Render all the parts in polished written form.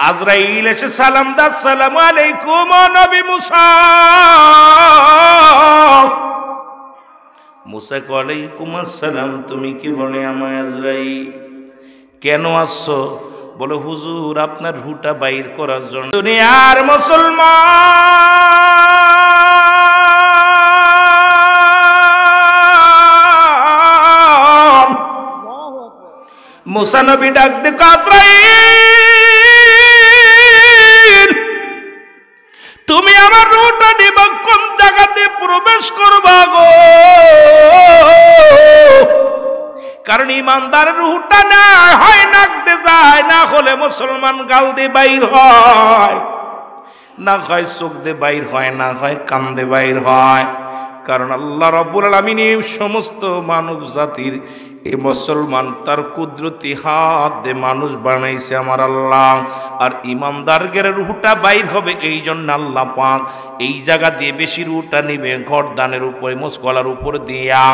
আজরাইল এসে সালাম দা, আসসালামু আলাইকুম নবী মুসা। মুসা কয় আলাইকুম আসসালাম। তুমি কি বলে আমায় আজরাইল কেন আসছো? বলে হুজুর আপনার রুহটা বাইর করার জন্য। দুনিয়ার মুসলমান মুসা নবী ডাক দে, আজরাইল তুমি আমার রুহটা নিবা, কোন জায়গাতে প্রবেশ করবা গো? কারণ ইমানদার রুহটা না হয় নাক দিয়ে যায়, না হলে মুসলমান গাল দিয়ে বাইর হয়, না হয় চোখ দিয়ে বাইর হয়, না হয় কান দিয়ে বাইর হয়। কারণ আল্লাহ রাব্বুল আলামিন এই সমস্ত মানব জাতির এই মুসলমান তার কুদরতি হাত দিয়ে মানুষ বানাইছে আমার আল্লাহ। আর ইমানদারদের রুহটা বাইর হবে, এই জন্য আল্লাহ পাক এই জায়গা দিয়ে বেশি রুহটা নিবে গর্দানের উপরে, মুসকলার উপর দিয়া।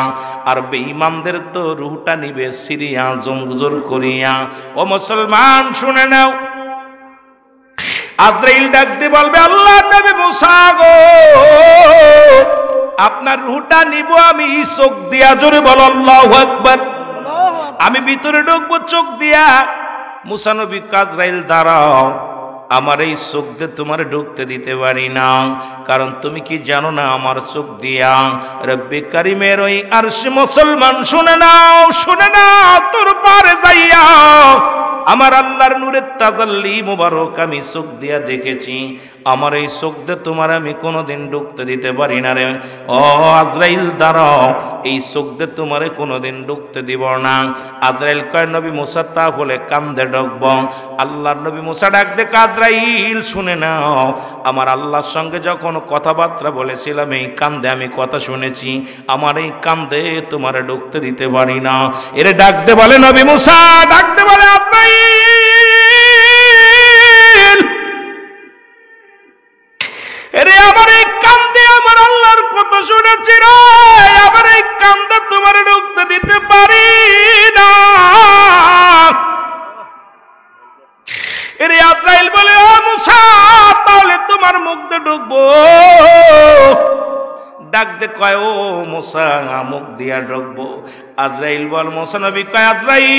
আর বেঈমানদের তো রুহটা নিবে সিরিয়া জমজোর করিয়া। ও মুসলমান শুনে নাও, আজরাইল ডাক দিয়ে বলবে, আল্লাহ নবী মুসা গো আপনার রুহটা নিব আমি চোখ দিয়া। জোরে বলো আল্লাহু আকবার। আমি ভিতরে ঢুকবো চোখ দিয়া। মুসা নবী আজরাইল দাঁড়াও, আমার এই চোখ দিয়ে তোমার ঢুকতে দিতে পারি না, কারণ তুমি কি জানো না আমার চোখ দিয়া রব্বে কারিমের ওই আরশে। মুসলমান শুনে নাও, শুনে নাও, তোর পারে যাইয়া আমার আল্লাহর নূরের তাজাল্লি মুবারক আমি চোখ দিয়া দেখেছি। আমার এই চোখ দিয়ে তোমার আমি কোনোদিন ঢুকতে দিতে পারি না রে। ও আজরাইল দাঁড়াও, এই চোখ দিয়ে তোমারে কোনোদিন ঢুকতে দিব না। আজরাইল কয় নবী মুসা তাহলে কান্দে ঢুকব। আল্লাহর নবী মুসা ডাক দে, আজরাইল শুনে নাও, আমার আল্লাহর সঙ্গে যখন কথাবার্তা বলেছিলাম এই কান্দে আমি কথা শুনেছি, আমার এই কান্দে তোমারে ঢুকতে দিতে পারি না। এরে ডাক দে বলে নবী মুসা, ডাক দে বলে আজরাইল এরে আমার এই কান্দে আমার আল্লাহর কথা শুনেছি রে, আমার এই কান্দে তোমারে ঢুকতে দিতে পারি না। এরে আজরাইল বলে, ও মুসা তাহলে তোমার মুখ দিয়ে ঢুকবো। ডাক দে কয়, ও মুসা মুখ দিয়া ঢুকবো। আজরাইল বল, মুসা নবী কয়, আজরাইল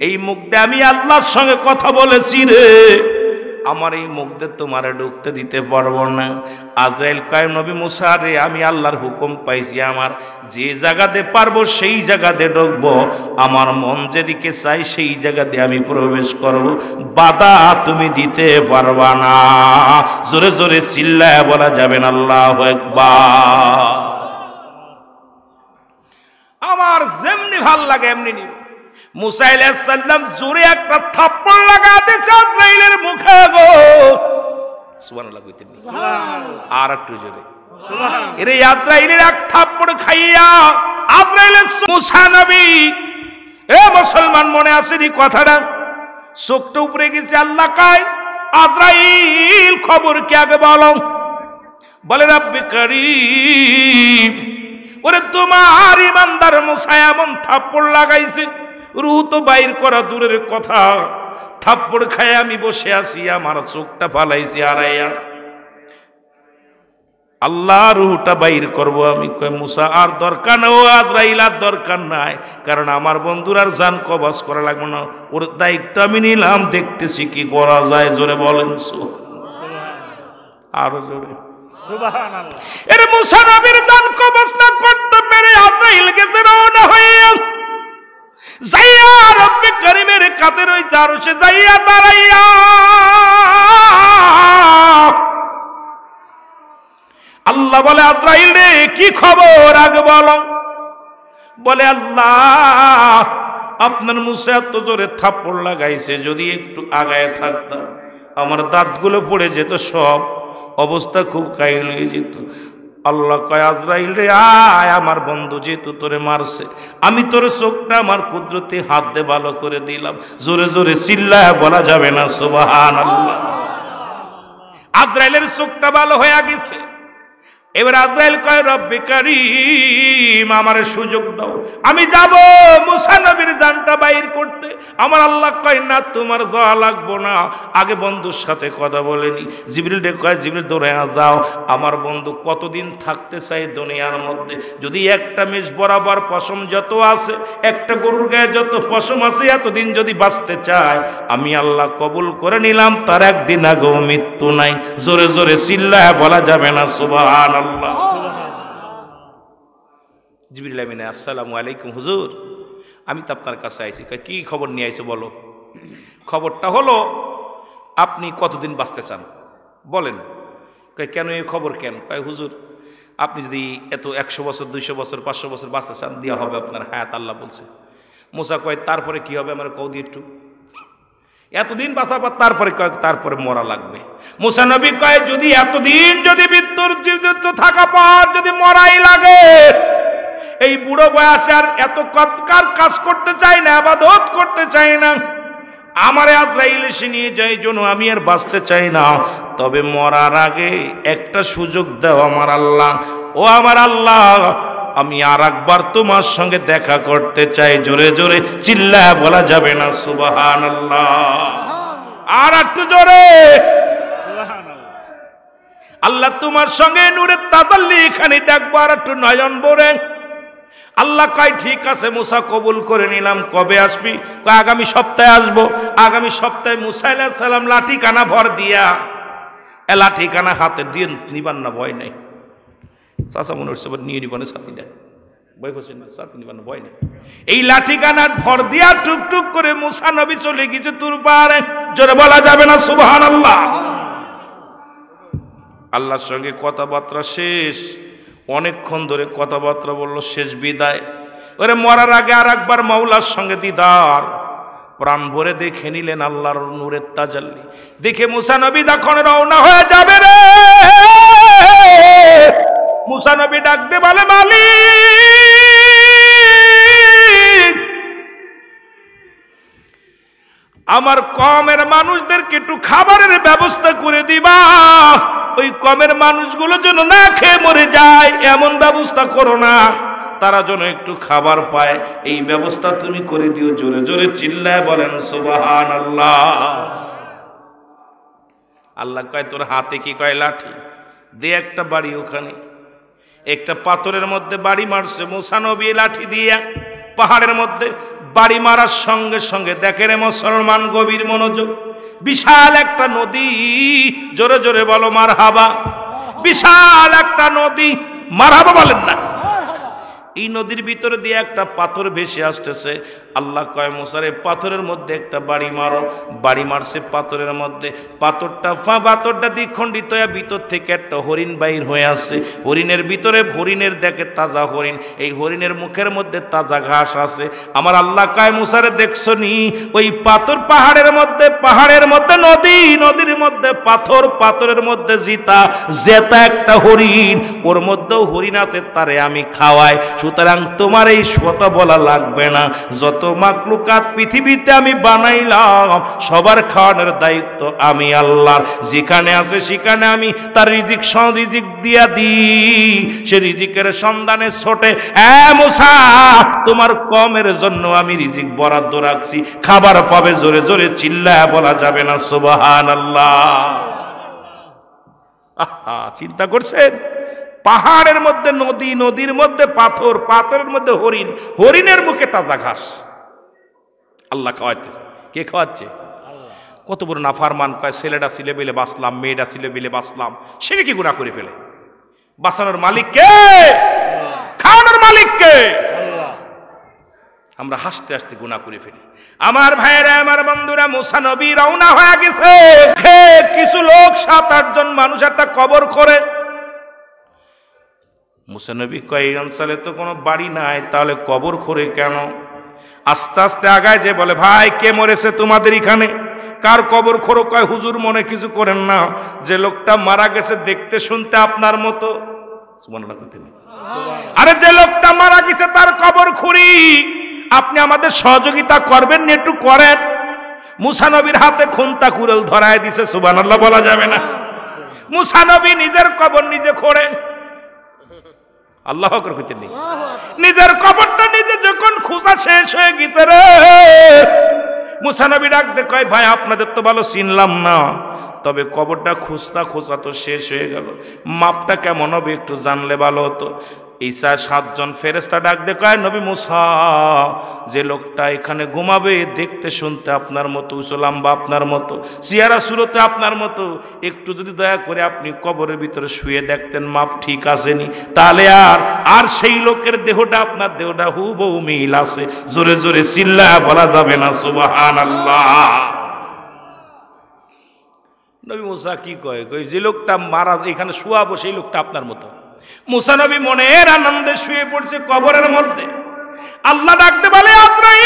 এই মুখ দিয়ে আমি আল্লাহর সঙ্গে কথা বলেছি রে, আমার এই মুখ দিয়ে তোমারে ঢুকতে দিতে পারবো না। আজরাইল কয়, নবী মুসা রে আমি আল্লাহর হুকুম পাইছি, আমার যে জায়গাতে পারবো সেই জায়গাতে ঢুকবো, আমার মন যেদিকে চাই সেই জায়গাতে আমি প্রবেশ করব, বাধা তুমি দিতে পারবা না। জোরে জোরে চিল্লায় বলা যাবে না আল্লাহু আকবার। আমার যেমনি ভাল লাগে এমনি নিব। মুসা আলাইহিস সালাম জোরে একটা থাপ্পড় লাগাতে আজরাইলের মুখে গো, সুবহানাল্লাহ কইতেন নি? সুবহানাল্লাহ। আর একটু জোরে সুবহানাল্লাহ। এরে আজরাইলের এক থাপ্পড় খাইয়া আজরাইলের মুসা নবী, এ মুসলমান মনে আসেনি কথাটা? চোখটা উপরে গেছে। আল্লাহ কয়, আজরাইল খবর কি আগে বলো। বলে রব্বে কারীম, ওরে তোমার ইমানদার মুসা এমন থাপ্পড় লাগাইছে, রুহ তো বাইর করা দূরের কথা, থাপ্পড় খায় আমি বসে আছি, আমার চোখটা ফালাইছি হারাইয়া, আল্লাহ রুহটা বাইর করবো আমি। কয় মুসা আর দরকার না, ও আজরাইল আর দরকার নাই, কারণ আমার বন্ধুর আর জান কবজ করা লাগবে না, ওর দায়িত্ব আমি নিলাম, দেখতেছি কি করা যায়। জোরে বলেন আরো জোরে সুবহানাল্লাহ। এর মুসা নবীর জান কবজ না করতে পেরে আজরাইল গেছে রওনা হইয়া, যাইয়া রব্বে কারীমের কাদের ওই আরশে যাইয়া দাঁড়াইয়া আল্লাহ বলে, আজরাইল রে কি খবর আগে বলো। বলে, আল্লাহ আপনার মুসা এত জোরে থাপ্পড় লাগাইছে, যদি একটু আগায় থাকতাম আমার দাঁতগুলো পড়ে যেত, সব অবস্থা খুব কাহিল হয়ে যেত। আল্লাহ কয়, আজরাইল রে আয়, আমার বন্ধু যেহেতু তোরে মারছে, আমি তোর চোখটা আমার কুদরতি হাত দিয়ে ভালো করে দিলাম। জোরে জোরে চিল্লায় বলা যাবে না সুবহানাল্লাহ। আজরাইলের চোখটা ভালো হয়ে গেছে। এবার আজরাইল কয় রব্বে কারীম আমারে সুযোগ দাও, আমি যাব মুসা নবীর জানটা বাইর করতে। আমার আল্লাহ কয় না, তোমার যাওয়া লাগবো না, আগে বন্ধুর সাথে কথা বলেনি। জিবরিল কয় জিবরিল দৌড়ে যাও, আমার বন্ধু কতদিন থাকতে চাই দুনিয়ার মধ্যে, যদি একটা মেষ বরাবর পশম যত আছে, একটা গরুর গায়ে যত পশম আছে, এতদিন যদি বাঁচতে চায়, আমি আল্লাহ কবুল করে নিলাম, তার একদিন আগেও মৃত্যু নাই। জোরে জোরে চিল্লায় বলা যাবে না সুবহানাল্লাহ। জিবরিল আমিন আসসালামু আলাইকুম হুজুর, আমি তো আপনার কাছে আইছি। কি খবর নিয়ে আইছো বলো? খবরটা হলো আপনি কতদিন বাঁচতে চান বলেন। কেন এই খবর কেন? কয় হুজুর আপনি যদি এত 100 বছর 200 বছর 500 বছর বাঁচতে চান, দেওয়া হবে আপনার হায়াত, আল্লাহ বলছে। মুসা কয় তারপরে কি হবে আমার কও দি একটু। এতদিন বাঁচার পর তারপরে কয় তারপরে মরা লাগবে। মুসা নবী কয় যদি এতদিন যদি মৃত্যুর জীবিত থাকা পর যদি মরাই লাগে, এই বুড়ো বয়সে আর এত কাজ করতে চাই না, ইবাদত করতে চাই না, আমার আজরাইল এসে নিয়ে যায় জন্য আমি আর বাঁচতে চাই না, তবে মরার আগে একটা সুযোগ দাও আমার আল্লাহ। ও আমার আল্লাহ, আমি আর একবার তোমার সঙ্গে দেখা করতে চাই। জোরে জোরে চিল্লায় বলা যাবে না সুবহানাল্লাহ? আর একটু জোরে সুবহানাল্লাহ। আল্লাহ তোমার সঙ্গে নূরের তাজাল্লি এখানে দেখবো, আর একটু নয়ন ভরে। আল্লাহ কয় ঠিক আছে মুসা, কবুল করে নিলাম। কবে আসবি? কয় আগামী সপ্তাহে আসবো। আগামী সপ্তাহে মুসা আলাইহিস সালাম লাঠি কানা ভর দিয়া, লাঠি কানা হাতে দিয়ে নিবান না, ভয় নাই। চাচা মনে হচ্ছে নিয়ে নিবানের সাথীটা ভয় করছেন না, সাথী নিবান ভয় নেই। এই লাঠি কানা ভর দিয়া টুকটুক করে মুসা নবী চলে গেছে তুর পারে। জোরে বলা যাবে না সুবহানাল্লাহ? আল্লাহর সঙ্গে কথাবার্তা শেষ, অনেকক্ষণ ধরে কথাবার্তা বললো, শেষ বিদায়। ওরে মরার আগে আর একবার মাওলার সঙ্গে দিদার, প্রাণ ভরে দেখে নিলেন আল্লাহর নূরের তাজাল্লি। দেখে মুসা নবী যখন রওনা হয়ে যাবে রে, মুসা নবী ডাক দে বলে মালিক, আমার কমের মানুষদেরকে একটু খাবারের ব্যবস্থা করে দিবা, ওই কমের মানুষগুলো যেন না খেয়ে মরে যায় এমন ব্যবস্থা করো না, তারা যেন একটু খাবার পায়, এই ব্যবস্থা তুমি করে দিও। জোরে জোরে চিল্লায় বলেন সুবহানাল্লাহ। আল্লাহ কয় তোর হাতে কি? কয় লাঠি দে একটা বাড়ি। ওখানে একটা পাথরের মধ্যে বাড়ি মারছে মুসা নবী লাঠি দিয়া, পাহাড়ের মধ্যে বাড়ি মারার সঙ্গে সঙ্গে দেখে রে মুসলমান, গভীর মনোযোগ, বিশাল একটা নদী। জোরে জোরে বলো মারহাবা। বিশাল একটা নদী, মারহাবা বলেন না? এই নদীর ভিতরে দিয়ে একটা পাথর ভেসে আসতেছে। আল্লাহ কয় মুসারে পাথরের মধ্যে একটা বাড়ি মারো। বাড়ি মারছে পাথরের মধ্যে, পাথরটা দ্বিখণ্ডিত হয়ে ভিতর থেকে একটা হরিণ বাইর হয়ে আসছে। হরিণের ভিতরে হরিণের দেখে তাজা হরিণ, এই হরিণের মুখের মধ্যে তাজা ঘাস আছে। আমার আল্লাহ কয় মুসারে দেখছো নি ওই পাথর, পাহাড়ের মধ্যে নদী, নদীর মধ্যে পাথর, পাথরের মধ্যে জেতা একটা হরিণ, ওর মধ্যেও হরিণ আছে, তারে আমি খাওয়াই। সুতরাং তোমার এই কথা বলা লাগবে না, যত মাকলুকাত পৃথিবীতে আমি বানাইলাম সবার খাওয়ানোর দায়িত্ব আমি আল্লাহর। যেখানে আছে সেখানে আমি তার রিজিক দিয়া দিই, সে রিজিকের সন্ধানে ছোটে। মুসা তোমার কমের জন্য আমি রিজিক বরাদ্দ রাখছি, খাবার পাবে। জোরে জোরে চিল্লায় বলা যাবে না সুবহানাল্লাহ? চিন্তা করছেন? পাহাড়ের মধ্যে নদী, নদীর মধ্যে পাথর, পাথরের মধ্যে হরিণ, হরিণের মুখে তাজা ঘাস। আল্লাহ খাওয়াইতেছে। কে খাওয়াচ্ছে? কত বড় নাফারমান! কয় ছেলেটা ছিলে বেলে বাঁচলাম, মেয়েটা ছিলে বেলে বাঁচলাম, সে কি গুনাহ করে ফেলে? বাঁচানোর মালিক কে? খাওয়ানোর মালিক কে? আমরা হাসতে হাসতে গুনাহ করে ফেলি। আমার ভাইয়েরা, আমার বন্ধুরা, মুসা নবী রওনা হয়ে গেছে। কিছু লোক 7-8 জন মানুষ একটা কবর করে। মুসা নবী কয় এই অঞ্চলে তো কোনো বাড়ি নাই, তাহলে কবর করে কেন? আস্তে আস্তে আগায় যে বলে ভাই কে মরেছে তোমাদের এখানে? কার কবর খোরো? কয় হুজুর মনে কিছু করেন না, যে লোকটা মারা গেছে দেখতে শুনতে আপনার মতো। সুবহানাল্লাহ। আরে যে লোকটা মারা গেছে তার কবর খুঁড়ি, আপনি আমাদের সহযোগিতা করবেন না? একটু করেন। মুসা নবীর হাতে খুন্তা কুড়াল ধরায় দিছে। সুবহানাল্লাহ বলা যাবে না? মুসা নবী নিজের কবর নিজে খোঁড়েন। আল্লাহ আকবার কইতেন নি? নিজের কবরটা নিজে যখন খোঁজা শেষ হয়ে গেছে রে, মুসা নবী ডাক দে কয় ভাই আপনাদের তো ভালো চিনলাম না, তবে কবরটা খুঁজতা খোঁজা তো শেষ হয়ে গেল, মাপটা কেমন হবে একটু জানলে ভালো হতো। ঈসা 7 জন ফেরেশতা ডাক দে কয় নবী মুসা, যে লোকটা এখানে ঘুমাবে দেখতে শুনতে আপনার মতো, উসলাম বা আপনার মতো, চেহারা সুরতে আপনার মতো, একটু যদি দয়া করে আপনি কবরের ভিতরে শুয়ে দেখতেন মাপ ঠিক আসেনি, তাহলে আর সেই লোকের দেহটা আপনার দেহটা হুবহু মিল আছে। জোরে জোরে চিল্লায়া বলা যাবে না সুবহানাল্লাহ। নবী মুসা কি কয়, যে লোকটা মারা এখানে শুয়াবো সেই লোকটা আপনার মতো। মুসা নবী মনের আনন্দে শুয়ে পড়ছে কবরের মধ্যে। আল্লাহ ডাকতে বলে আজরাইল,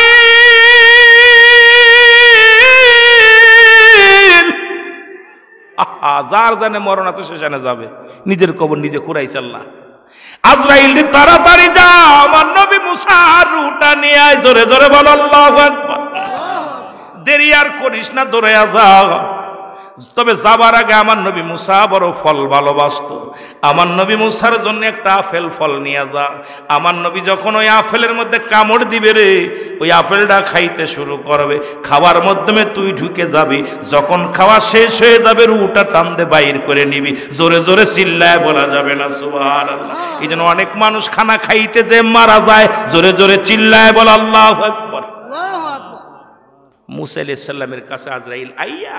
যার জানে মরণ আছে সে জানে যাবে, নিজের কবর নিজে খুঁড়াইছে আল্লাহ। আজরাইল তাড়াতাড়ি যাও, আমার নবী মুসার রূহটা নিয়ে আয়। জোরে জোরে বল আল্লাহু আকবার। দেরি আর করিস না, দৌড়াইয়া যাও। তবে যাবার আগে আমার নবী মুসা বড় ফল ভালোবাসত, আমার নবী মুসার জন্য একটা আপেল ফল নিয়ে যা। আমার নবী যখন ওই আপেলের মধ্যে কামড় দিবে রে, ওই আপেলটা খাইতে শুরু করবে, খাওয়ার মাধ্যমে তুই ঢুকে যাবি, যখন খাওয়া শেষ হয়ে যাবে রুটা টানতে বাইর করে নিবি। জোরে জোরে চিল্লায় বলা যাবে না সুবহানাল্লাহ। এই জন্য অনেক মানুষ খানা খাইতে যে মারা যায়, জোরে জোরে চিল্লায় বল আল্লাহু আকবার। মুসা আলাইহিস সালামের কাছে আজরাইল আইয়া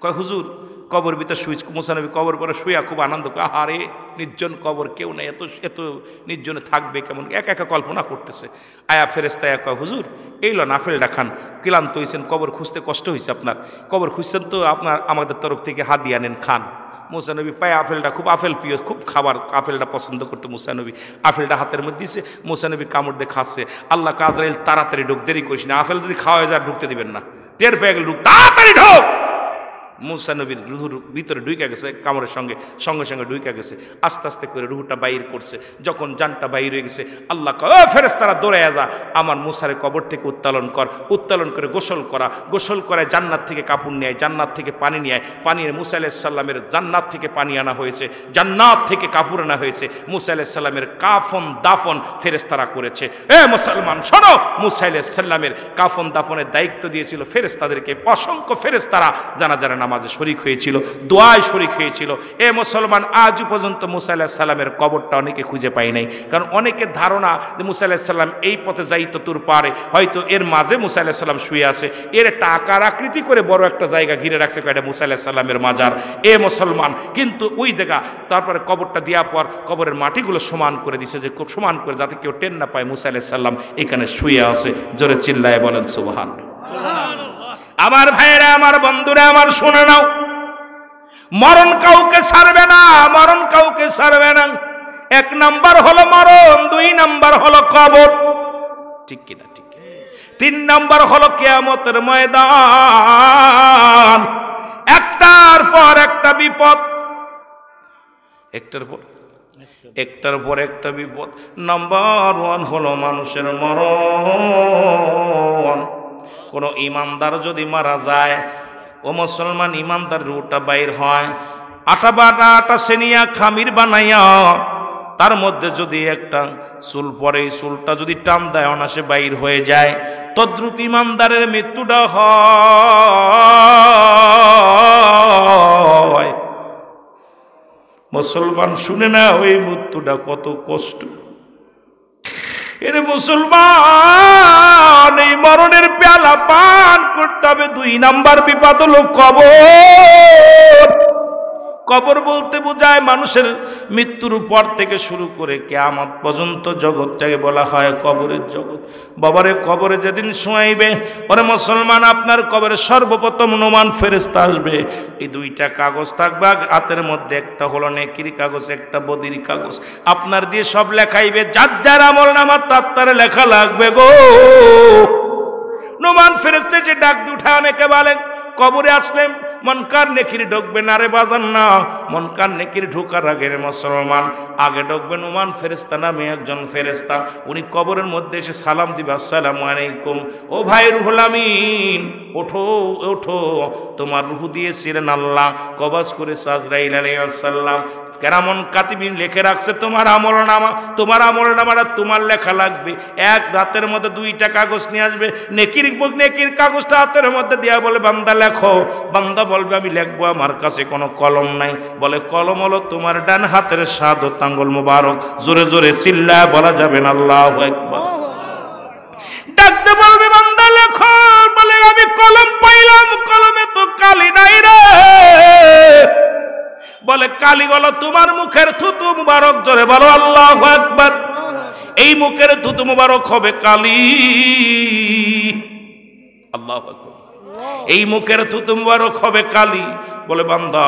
কয় হুজুর কবর ভিতর শুয়েছ। মুসা নবী কবর পরে শুয়া খুব আনন্দ, আহারে নির্জন কবর, কেউ নাই, এত নির্জনে থাকবে কেমন, একা একা কল্পনা করতেছে। আয়া ফেরেশতা কয় হুজুর এই লন আপেলটা খান, ক্লান্ত হয়েছেন, কবর খুঁজতে কষ্ট হয়েছে আপনার, কবর খুঁজছেন তো আপনার আমাদের তরফ থেকে হাদিয়া নেন, খান। মুসা নবী পায় আপেলটা, খুব আপেল প্রিয়, খুব খাবার আপেলটা পছন্দ করতো মুসা নবী। আপেলটা হাতের মধ্যে দিয়েছে, মুসা নবী কামড় দিয়ে খাচ্ছে। আল্লাহ আজরাইল তাড়াতাড়ি ঢোক, দেরি করিস না, আপেল যদি খাওয়া যায় ঢুকতে দিবেন না, টের পেয়ে গেল ঢুক, তাড়াতাড়ি ঢোক। মুসা নবীর রুহুর ভিতরে ঢুকে গেছে, কামড়ের সঙ্গে সঙ্গে ঢুকে গেছে, আস্তে আস্তে করে রুহুটা বাইর করছে। যখন জানটা বাইর হয়ে গেছে, আল্লাহ কয় ও ফেরেশতারা দৌড়াইয়া যা, আমার মুসারে কবর থেকে উত্তোলন কর, উত্তোলন করে গোসল করে জান্নাত থেকে কাপড় নিয়ে আয়, জান্নাত থেকে পানি নিয়ে আয়। পানি মুসা আলাইহিস সালামের জান্নাত থেকে পানি আনা হয়েছে, জান্নাত থেকে কাপড় আনা হয়েছে। মুসা আলাইহিস সালামের কাফন দাফন ফেরেশতারা করেছে। এ মুসলমান শোনো, মুসা আলাইহিস সালামের কাফন দাফনের দায়িত্ব দিয়েছিল ফেরেশতাদেরকে। অসংখ্য ফেরেশতারা জানাজার নামাজে শরীক হয়েছিল, দোয়ায় শরীক হয়েছিল। এ মুসলমান আজ পর্যন্ত মুসা আলাইহিস সালামের কবরটা অনেকে খুঁজে পায় নাই, কারণ অনেকের ধারণা যে মুসা আলাইহিস সালাম এই পথে যাইতো তোর পারে, হয়তো এর মাঝে মুসা আলাইহিস সালাম শুয়ে আছে, এর একটা আকার আকৃতি করে বড় একটা জায়গা ঘিরে রাখছে, এটা মুসা আলাইহিস সালামের মাজার। এ মুসলমান কিন্তু ওই জায়গা তারপরে কবরটা দেওয়ার পর কবরের মাটিগুলো সমান করে দিছে, যে খুব সমান করে যাতে কেউ টেন না পায় মুসা আলাইহিস সালাম এখানে শুয়ে আছে। জোরে চিল্লায় বলেন সুবহানাল্লাহ। আমার ভাইয়েরা, আমার বন্ধুরা, আমার শুনে নাও, মরণ কাউকে ছাড়বে না, মরণ কাউকে ছাড়বে না। 1 নাম্বার হলো মরণ, 2 নাম্বার হলো কবর, ঠিক কিনা? ঠিক। 3 নাম্বার হলো কিয়ামতের ময়দান, একটার পর একটা বিপদ, একটার পর একটা বিপদ। নাম্বার 1 হলো মানুষের মরণ। কোন ইমানদার যদি মারা যায়, ও মুসলমান, ইমানদার রুহটা বাইর হয়, আটা সেনিয়া খামির বানাইয়া তার মধ্যে যদি একটা চুল পরে, চুলটা যদি টান দেয় অনাসে বাইর হয়ে যায়, তদ্রূপ ইমানদারের মৃত্যুটা হয়। মুসলমান শুনে না, ওই মৃত্যুটা কত কষ্ট। এরে মুসলমান, এই মরণের পেয়ালা পান করতে হবে। 2 নাম্বার বিপদ হলো কবর। কবর বলতে বোঝায় মানুষের মৃত্যুর পর থেকে শুরু করে কিয়ামত পর্যন্ত জগৎটাকে বলা হয় কবরের জগৎ। বাবারে, কবরে যেদিন শোয়াইবে, ওরে মুসলমান, আপনার কবরে সর্বপ্রথম নোমান ফেরেশতা আসবে। এই 2টা কাগজ থাকবে হাতের মধ্যে, একটা হলো নেকির কাগজ, একটা বদির কাগজ। আপনার দিয়ে সব লেখাইবে, যার যার আমল নামার তার লেখা লাগবে গো। নোমান ফেরেশতা যে ডাক দিয়ে উঠা, অনেকে বলেন কবরে আসলে মনকার নেকির ঢুকবে না রে বাজান, না, মনকার নেকির ঢোকার আগে মুসলমান আগে ঢুকবে নোমান ফেরেশতা নামে একজন ফেরেশতা। উনি কবরের মধ্যে এসে সালাম দিবে, আসসালামু আলাইকুম। ও ভাই রুহুল আমিন, ওঠো ওঠো, তোমার রূহ দিয়েছিলেন আল্লাহ, কবজ করে আজরাইল আলাইহিস সালাম। কেরামন কাতিবিন লিখে রাখছে তোমার আমলনামা, তোমার আমলনামাটা তোমার লেখা লাগবে। এক রাতের মধ্যে 2টা কাগজ নিয়ে আসবে, নেকির কাগজটা হাতের মধ্যে দিয়া বলে বান্দা লেখো। বান্দা বলবে আমি লিখবো, আমার কাছে কোনো কলম নাই। বলে কলম হলো তোমার ডান হাতের শাহাদত আঙ্গুল মুবারক। জোরে জোরে চিল্লায় বলা যাবে না আল্লাহু আকবার। ডাকতে বলবে বান্দা লেখো, বলে আমি কলম পাইলাম, কলমে তো কালি নাই রে। বলে কালি হলো তোমার মুখের থুতু মুবারক। জোরে বলো আল্লাহু আকবার। এই মুখের থুতু মুবারক হবে কালি। আল্লাহু আকবার। এই মুখের থুতু মুবারক হবে কালি। বলে বান্দা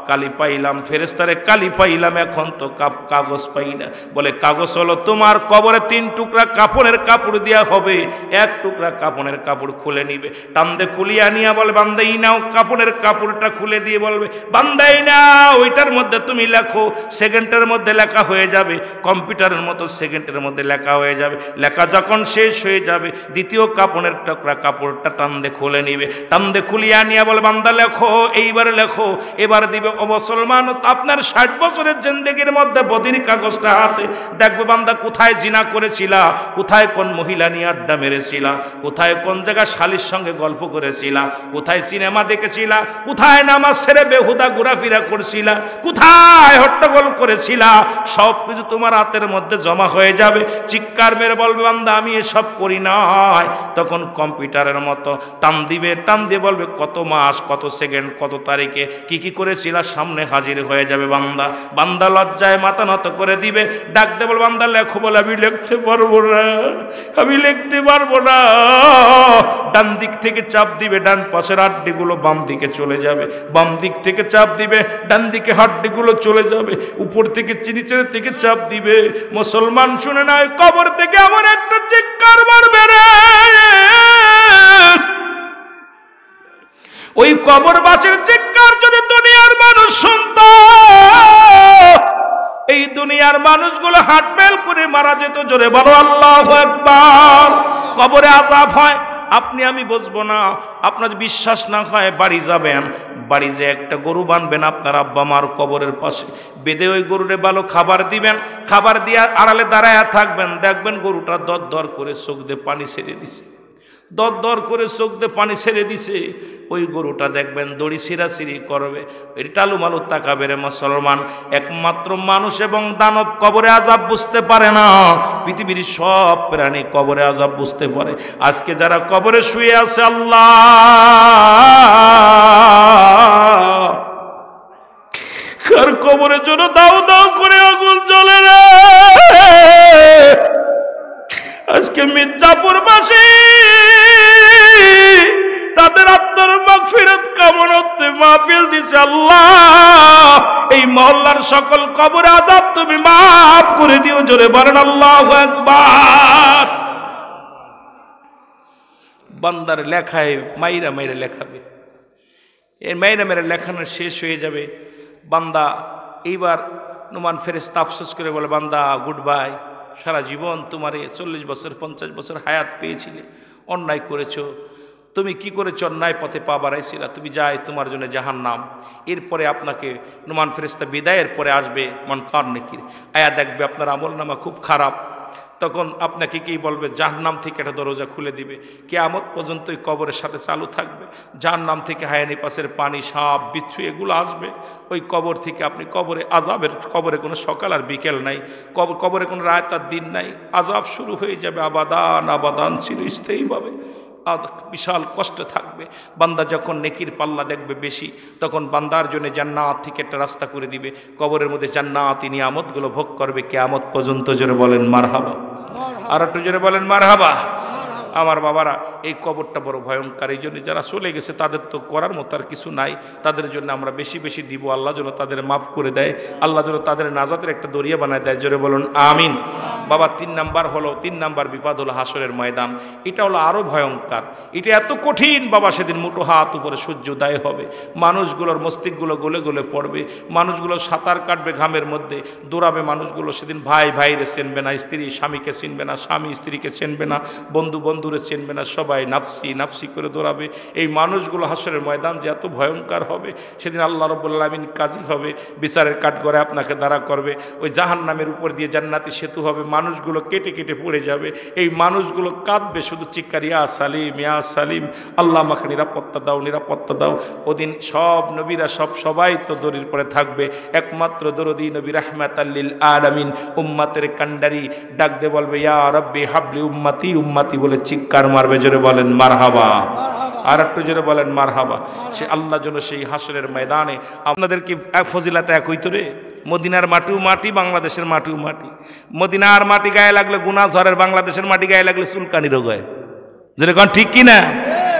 কালি পাইলাম, ফেরেশতারে কালি পাইলাম, এখন তো কাগজ পাই না। বলে কাগজ হলো তোমার কবরে 3 টুকরা কাপড়ের কাপড় দেওয়া হবে। 1 টুকরা কাপড়ের কাপড় খুলে নিবে, টান্দে খুলিয়া নিয়া বলে বান্দা এই নাও, কাপড়ের কাপড়টা খুলে দিয়ে বলবে বান্দা এই নাও, ওইটার মধ্যে তুমি লেখো। সেকেন্ডের মধ্যে লেখা হয়ে যাবে, কম্পিউটারের মতো সেকেন্ডের মধ্যে লেখা হয়ে যাবে। লেখা যখন শেষ হয়ে যাবে, দ্বিতীয় কাপড়ের টুকরা কাপড়টা টান্দে খুলে নিবে, টান্দে খুলিয়া নিয়া বলে বান্দা লেখো, এইবারে লেখো। এবার দিবে মুসলমান আপনার 60 বছরের জিন্দেগির মধ্যে বদির কাগজটা হাতে। দেখবে বান্দা কোথায় জিনা করেছিলা, কোথায় কোন মহিলা নিয়ে আড্ডা মেরেছিলা, কোথায় কোন জায়গায় শালির সঙ্গে গল্প করেছিলা, কোথায় সিনেমা দেখেছিলা, কোথায় নামাজ ছেড়ে বেহুদা ঘোরাফেরা করছিলা, কোথায় হট্টগোল করেছিলা, সব কিছু তোমার হাতের মধ্যে জমা হয়ে যাবে। চিৎকার মেরে বলবে বান্দা আমি এসব করি নাই। তখন কম্পিউটারের মতো টান দিবে, টান দিয়ে বলবে কত মাস, কত সেকেন্ড, কত তারিখে কি কি করেছিলা সামনে হাজির হয়ে যাবে বান্দা। বান্দা লজ্জায় মাথা নত করে দিবে, ডাক দে বল বান্দা লেখো। বলে আমি লিখতে পারবো না, আমি লিখতে পারবো না। ডান দিক থেকে চাপ দিবে, ডান পাশের হাড্ডিগুলো বাম দিকে চলে যাবে। বাম দিক থেকে চাপ দিবে, ডান দিকে হাড্ডিগুলো চলে যাবে। উপর থেকে নিচের থেকে চাপ দিবে। মুসলমান শুনে না, কবর থেকে আমার একটা চিৎকার মারবে রে। ওই কবরবাসীর চিৎকার যদি দুনিয়ার মানুষ শুনতো, এই দুনিয়ার মানুষগুলো হাটবেল করে মারা যেত। জোরে বলো আল্লাহু আকবার। কবরে আযাব হয়, আপনি আমি বুঝবো না। আপনার বিশ্বাস না হয় বাড়ি যাবেন, বাড়ি যে একটা গরু বানবেন আপনার আব্বা মার কবরের পাশে, বেঁধে ওই গরুরে ভালো খাবার দিবেন, খাবার দিয়ে আড়ালে দাঁড়ায় থাকবেন। দেখবেন গরুটা দর দর করে চোখ দিয়ে পানি ছেড়ে দিছে, দর দর করে চোখ দিয়ে পানি ছেড়ে দিছে। ওই গরুটা দেখবেন দড়ি ছিঁড়াছিঁড়ি করবে, টালু মালু তাকাবে রে মুসলমান। একমাত্র মানুষ এবং দানব কবরে আযাব বুঝতে পারে না, পৃথিবীর সব প্রাণী কবরে আযাব বুঝতে পারে। আজকে যারা কবরে শুয়ে আছে, আল্লাহ কার কবরের জন্য দাও দাও করে আগুন জ্বলে রে। আজকে মির্জাপুরবাসী তাদের আত্মার মাগফিরাত কামনাতে মাহফিল দিছে। আল্লাহ এই মহল্লার সকল কবরে আযাব তুমি মাফ করে দিও। জোরে বলেন আল্লাহু আকবার। বান্দার লেখায় মাইরা মাইরা লেখাবে, এই মাইরা মাইরা লেখানো শেষ হয়ে যাবে। বান্দা এইবার নুমান ফেরেশতা আফসোস করে বলে বান্দা গুড বাই, সারা জীবন তোমার 40 বছর 50 বছর হায়াত পেয়েছিলে, অন্যায় করেছো, তুমি কি করেছো, অন্যায় পথে পা বাড়াইছিলা, তুমি যাই তোমার জন্য জাহান্নাম। এরপরে আপনাকে নুমান ফেরেশতা বিদায়ের পরে আসবে মুনকার নেকির, আয়া দেখবে আপনার আমলনামা খুব খারাপ। তখন আপনাকে কি বলবে, জাহান্নাম থেকে একটা দরজা খুলে দিবে, কিয়ামত পর্যন্ত এই কবরের সাথে চালু থাকবে। জাহান্নাম থেকে হায়ানি পাশের পানি, সাপ, বিচ্ছু এগুলো আসবে। ওই কবর থেকে আপনি কবরে আযাবের, কবরে কোনো সকাল আর বিকেল নাই, কবরে কোনো রাত আর দিন নাই, আযাব শুরু হয়ে যাবে আবাদান আবাদান চিরস্থায়ীভাবে। বিশাল কষ্ট থাকবে। বান্দা যখন নেকির পাল্লা দেখবে বেশি, তখন বান্দার জন্য জান্নাত থেকে একটা রাস্তা করে দিবে, কবরের মধ্যে জান্নাতি নিয়ামতগুলো ভোগ করবে কিয়ামত পর্যন্ত। জোরে বলেন মারহাবা, আর একটু জোরে বলেন মারহাবা। আমার বাবারা, এই কবরটা বড় ভয়ঙ্কর। এই জন্য যারা চলে গেছে তাদের তো করার মতো আর কিছু নাই, তাদের জন্য আমরা বেশি বেশি দিব। আল্লাহ যেন তাদের মাফ করে দেয়, আল্লাহ যেন তাদের নাজাতের একটা দরিয়া বানায় দেয়। জোরে বলুন আমিন। বাবা 3 নাম্বার হলো 3 নাম্বার বিপদ হলো হাসরের ময়দান। এটা হলো আরো ভয়ঙ্কর, এটা এত কঠিন বাবা। সেদিন মুঠো হাত উপরে সূর্য উদয় হবে, মানুষগুলোর মস্তিষ্কগুলো গলে গলে পড়বে, মানুষগুলো সাঁতার কাটবে ঘামের মধ্যে, দৌড়াবে মানুষগুলো। সেদিন ভাই ভাইরে চিনবে না, স্ত্রী স্বামীকে চিনবে না, স্বামী স্ত্রীকে চিনবে না, বন্ধু বন্ধুরে চিনবে না, সবাই নাফসি নাফসি করে দৌড়াবে। এই মানুষগুলো হাসরের ময়দান যে এত ভয়ঙ্কর হবে, সেদিন আল্লাহ রাব্বুল আলামিন কাজী হবে, বিচারের কাঠগড়ায় আপনাকে দাঁড়া করবে। ওই জাহান্নামের উপর দিয়ে জান্নাতি সেতু হবে, মানুষগুলো কেটে কেটে পড়ে যাবে। এই মানুষগুলো কাঁদবে শুধু চিৎকার, ইয়া সালিম ইয়া সালিম, আল্লাহ আমাকে নিরাপত্তা দাও নিরাপত্তা দাও। ওদিন সব নবীরা সবাই তো দড়ির পরে থাকবে, একমাত্র দরদি নবী রাহমাতাল লিল আলামিন উম্মতের কান্ডারি ডাক দিয়ে বলবে, ইয়া রাব্বি হাবলি উম্মতি উম্মতি বলে চিৎকার মারবে। জোরে বলেন মারহাবা, আর একটু জোরে বলেন মারহাবা। সে আল্লাহ যেন সেই হাসরের ময়দানে আপনাদের কি ফজিলাত এক হইতো রে? মদিনার মাটিও মাটি, বাংলাদেশের মাটিও মাটি। মদিনার মাটি গায়ে লাগলে গুনাহ ঝরের, বাংলাদেশের মাটি গায়ে লাগলে চুলকানি রোগ হয়। যেরকম ঠিক কিনা?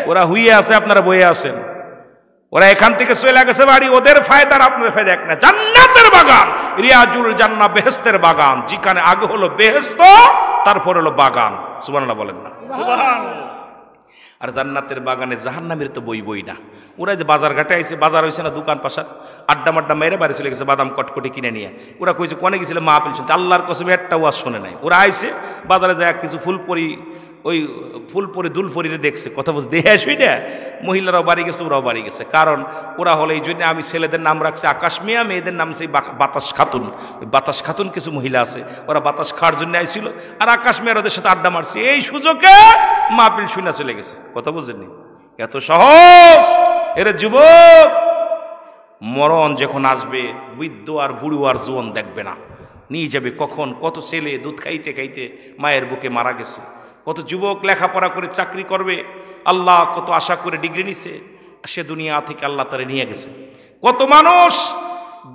ওরা হুইয়ে আছে, আপনারা বইয়ে আছেন। ওরা এখান থেকে চলে গেছে বাড়ি, ওদের ফায়দার আপনাদের ফায়দা এক না। জান্নাতের বাগান, রিয়াজুল জান্নাহ, বেহেশতের বাগান, যেখানে আগে হলো বেহেশত, তারপর হলো বাগান। সুবহানাল্লাহ বলেন না? সুবহানাল্লাহ। আর জান্নাতের বাগানে জাহান্নামের তো বই না। ওরা যে বাজার ঘাটে আইছে, বাজার হয়েছে না, দোকান পাশার আড্ডা মাড্ডা মেরে বাড়ি চলে গেছে বাদাম কটকটি কিনে নিয়ে। ওরা কইছে কোনে গেছিল মাহফিল শুনতে, আল্লাহর কসম একটা ওয়াজ শোনে নাই। ওরা আইছে বাজারে যায় কিছু ফুলপরি, ওই ফুলপরি দুলপরিরে দেখছে, কথা বুঝতে দেখে আসবি না। মহিলারাও বাড়ি গেছে, ওরাও বাড়ি গেছে। কারণ ওরা হলো, এই জন্য আমি ছেলেদের নাম রাখছি আকাশ মিয়া, মেয়েদের নাম সেই বাতাস খাতুন। ওই বাতাস খাতুন কিছু মহিলা আছে, ওরা বাতাস খাওয়ার জন্য আইছিল, আর আকাশ মিয়ার ওদের সাথে আড্ডা মারছে। এই সুযোগে মাহফিল শুনে চলে গেছে। কথা বুঝেননি? এত সহজ। এর যুবক, মরণ যখন আসবে, বৃদ্ধ আর বুড়ো আর জোয়ান দেখবে না, নিয়ে যাবে কখন। কত ছেলে দুধ খাইতে খাইতে মায়ের বুকে মারা গেছে, কত যুবক লেখাপড়া করে চাকরি করবে, আল্লাহ কত আশা করে ডিগ্রি নিছে, সে দুনিয়া থেকে আল্লাহ তারে নিয়ে গেছে। কত মানুষ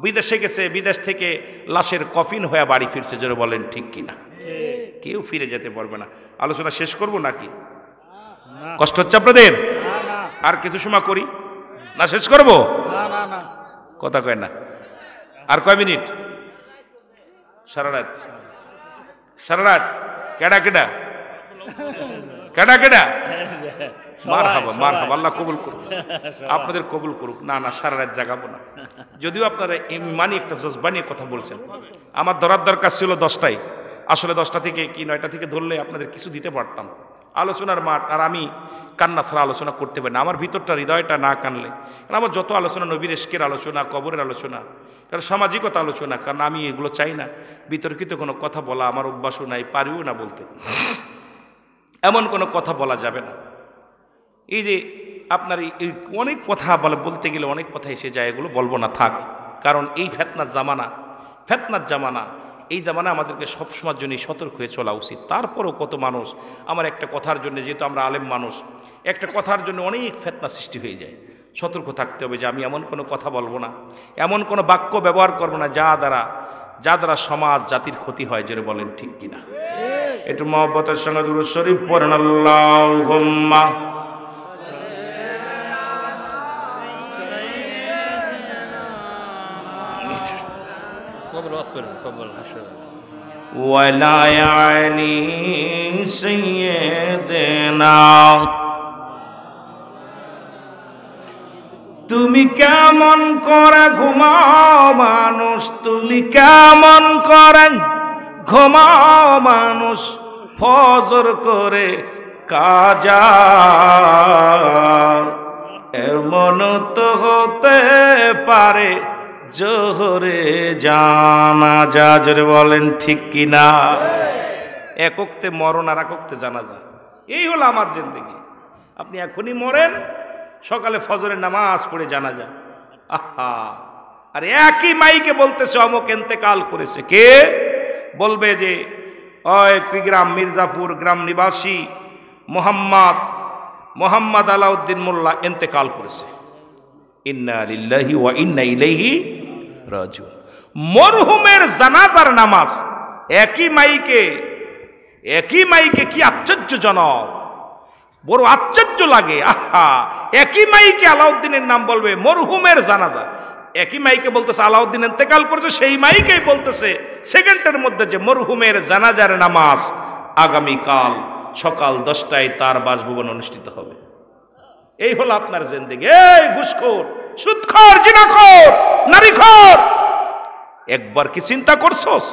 বিদেশে গেছে, বিদেশ থেকে লাশের কফিন হয়ে বাড়ি ফিরছে। জোরে বলেন ঠিক কিনা? কেউ ফিরে যেতে পারবে না। আলোচনা শেষ করব নাকি? কষ্ট হচ্ছে আপনাদের? আর কিছু সময় করি না, শেষ করব? কথা কয় না। আর কয় মিনিট? সারা রাত? সারা রাত? কেডা কেডা কেডা কেডা? মারহাবা মারহাবা, আল্লাহ কবুল করুক, আপনাদের কবুল করুক। না না, সারা রাত জাগাবো না। যদিও আপনারা ইমানি একটা জজবানি কথা বলছেন, আমার ধরার দরকার ছিল 10টায়। আসলে 10টা থেকে কি 9টা থেকে ধরলে আপনাদের কিছু দিতে পারতাম। আলোচনার মাঠ, আর আমি কান্না ছাড়া আলোচনা করতে পারি না। আমার ভিতরটা, হৃদয়টা না কানলে, কারণ আমার যত আলোচনা নবীর ইশকের আলোচনা, কবরের আলোচনা, কারণ সামাজিকতা আলোচনা, কারণ আমি এগুলো চাই না। বিতর্কিত কোনো কথা বলা আমার অভ্যাসও নাই, পারিও না বলতে। এমন কোনো কথা বলা যাবে না। এই যে আপনার এই অনেক কথা বলতে গেলে অনেক কথা এসে যায়, এগুলো বলবো না, থাক। কারণ এই ফেতনার জামানা, এই জামানা আমাদেরকে সবসময়ের জন্যই সতর্ক হয়ে চলা উচিত। তারপরও কত মানুষ আমার একটা কথার জন্য, যেহেতু আমরা আলেম মানুষ, একটা কথার জন্য অনেক ফেতনা সৃষ্টি হয়ে যায়। সতর্ক থাকতে হবে যে আমি এমন কোনো কথা বলবো না, এমন কোনো বাক্য ব্যবহার করবো না যা দ্বারা সমাজ জাতির ক্ষতি হয়। জোরে বলেন ঠিক কিনা? একটু মহব্বতের সঙ্গে দুরূদ শরীফ পড়েন। আল্লাহুম্মা ওয়ালা আলি সাইয়্যিদিনা। তুমি কেমন করে ঘুমাও মানুষ, তুমি কেমন করে ঘুমাও মানুষ, ফজর করে কাজা, এমন তো হতে পারে জোহরে জানাজা। জোরে বলেন ঠিক কিনা? এক ওক্তে মরণ আর এক ওক্তে জানাজা, এই হলো আমার জিন্দেগি। আপনি এখনই মরেন, সকালে ফজরের নামাজ পড়ে জানাজা। আহা, আর একই মাইকে বলতেছে অমুক ইন্তেকাল করেছে। কে বলবে? যে ওই কি গ্রাম, মির্জাপুর গ্রাম নিবাসী মোহাম্মদ আলাউদ্দিন মোল্লা ইন্তেকাল করেছে। ইন্না লিল্লাহি ওয়া ইন্না ইলাইহি রাজিউন। মরহুমের জানাজার নামাজ একই মাইকে, কি আশ্চর্যজনক, বড় আশ্চর্য লাগে। আহা, একই মাইকে আলাউদ্দিনের নাম বলবে, মরহুমের জানাজা। একই মাইকে বলতেছে আলাউদ্দিন ইন্তেকাল করেছে, সেই মাইকেই বলতেছে সেকেন্ডের মধ্যে যে মরহুমের জানাজার নামাজ আগামীকাল সকাল 10টায় তার বাসভবন অনুষ্ঠিত হবে। এই হলো আপনার জিন্দেগি। এই ঘুষখোর, সুদখোর, জিনাখোর, নারীখোর, একবার কি চিন্তা করছস?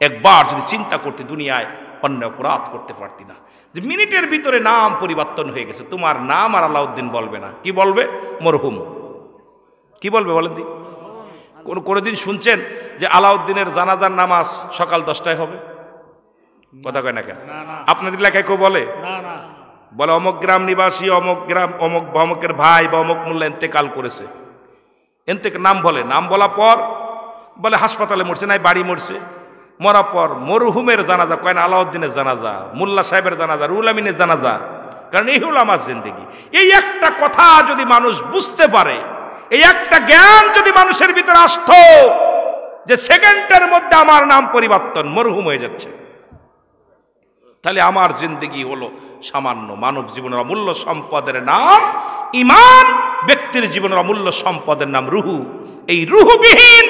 একবার যদি চিন্তা করতে দুনিয়ায় অন্য অপরাধ করতে পারতি না। যে মিনিটের ভিতরে নাম পরিবর্তন হয়ে গেছে, তোমার নাম আর আলাউদ্দিন বলবে না, কি বলবে? মরহুম। কি বলবে বলেন দি? কোনোদিন শুনছেন যে আলাউদ্দিনের জানাজার নামাজ সকাল 10টায় হবে? কথা কয় না কেন? আপনাদের এলাকায় কেউ বলে? বলে অমুক গ্রাম নিবাসী, অমুক গ্রাম অমুকের ভাই বা অমুক মোল্লা ইন্তেকাল করেছে, নাম বলে। নাম বলা পর বলে হাসপাতালে মরছে, নাই বাড়ি মরছে। মরার পর মরহুমের জানাজা কয় না, আলাউদ্দিনের জানাজা, মোল্লা সাহেবের জানাজা, রুহুল আমিনের জানাজা। কারণ এই হলো আমার জিন্দেগি। এই একটা কথা যদি মানুষ বুঝতে পারে, এই একটা জ্ঞান যদি মানুষের ভিতরে আসতো যে সেকেন্ডের মধ্যে আমার নাম পরিবর্তন, মরহুম হয়ে যাচ্ছে, তাহলে আমার জিন্দেগি হলো সামান্য। মানব জীবনের অমূল্য সম্পদের নাম ঈমান, ব্যক্তির জীবনের অমূল্য সম্পদের নাম রুহু। এই রুহুবিহীন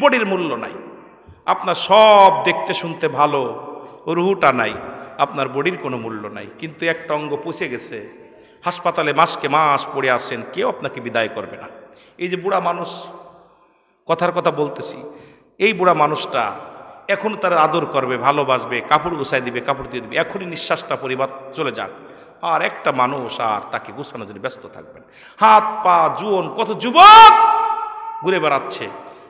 বডির মূল্য নাই। আপনার সব দেখতে শুনতে ভালো, রুহুটা নাই, আপনার বডির কোনো মূল্য নাই। কিন্তু একটা অঙ্গ পচে গেছে, হাসপাতালে মাসকে মাস পড়ে আসেন, কেউ আপনাকে বিদায় করবে না। এই যে বুড়া মানুষ, কথার কথা বলতেছি, এই বুড়া মানুষটা এখন তার আদর করবে, ভালোবাসবে, কাপড় গুছাই দিবে, কাপড় দিয়ে দিবে, এখনই নিঃশ্বাসটা পরিবার চলে যাক, আর একটা মানুষ আর তাকে গুছানোর জন্য ব্যস্ত থাকবেন। হাত পা জুয়ন, কত যুবক ঘুরে বেড়াচ্ছে,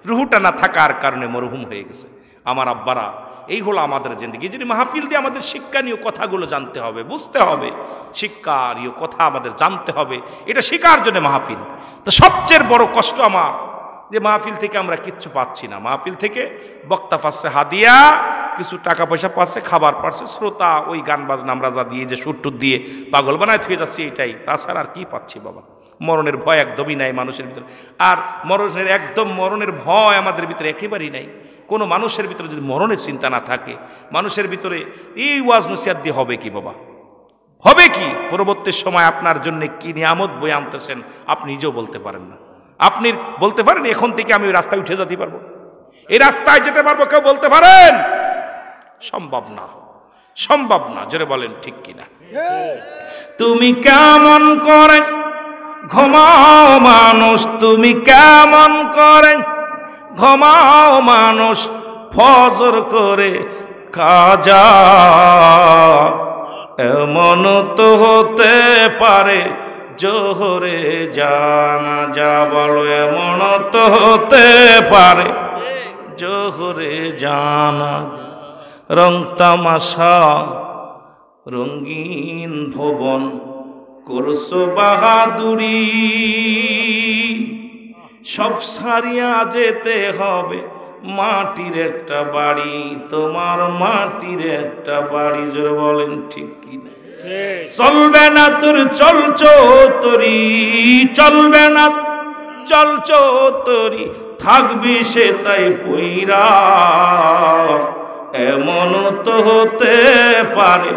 রুহুটা না থাকার কারণে মরহুম হয়ে গেছে। আমার আব্বারা, এই হলো আমাদের জিন্দেগি। যদি মাহফিল দিয়ে আমাদের শিক্ষণীয় কথাগুলো জানতে হবে, বুঝতে হবে, শিক্ষারীয় কথা আমাদের জানতে হবে, এটা শেখার জন্য মাহফিল। তো সবচেয়ে বড় কষ্ট আমার যে মাহফিল থেকে আমরা কিচ্ছু পাচ্ছি না। মাহফিল থেকে বক্তা পাচ্ছে হাদিয়া, কিছু টাকা পয়সা পাচ্ছে, খাবার পাচ্ছে, শ্রোতা ওই গান বাজনা আমরা যা দিয়ে যে সুরটুর দিয়ে পাগল বানায় থেকে যাচ্ছি, এটাই। তাছাড়া আর কি পাচ্ছি বাবা? মরণের ভয় একদমই নাই মানুষের ভিতরে। আর মরণের ভয় আমাদের ভিতরে একেবারেই নাই। কোনো মানুষের ভিতরে যদি মরণের চিন্তা না থাকে, মানুষের ভিতরে এই ওয়াজ নসিহত দিয়ে হবে কি বাবা? হবে কি? পরবর্তী সময় আপনার জন্য কি নিয়ামত বয়ে আনতেছেন আপনি নিজেও বলতে পারেন না। আপনি বলতে পারেন এখন থেকে আমি ওই রাস্তায় উঠে যেতে পারবো, এই রাস্তায় যেতে পারবো? কেউ বলতে পারেন? সম্ভব না, সম্ভব না। জোরে বলেন ঠিক কিনা? তুমি কেমন করে ঘুমাও মানুষ, তুমি কেমন করে ঘুমাও মানুষ, ফজর করে কাজা, এমন তো হতে পারে জোহরে জানাজা। বলো এমন তো হতে পারে জোহরে জানাজা। রং তামাশা রঙিন ভুবন করছো বাহাদুরি, সব সারিয়া যেতে হবে মাটির একটা বাড়ি, তোমার মাটির একটা বাড়ি। জোরে বলেন ঠিক কিনা? চলবে না তোর চলচৌতরি, চলবে না চলচৌতরি, থাকবি সে তাই পইরা, এমন তো হতে পারে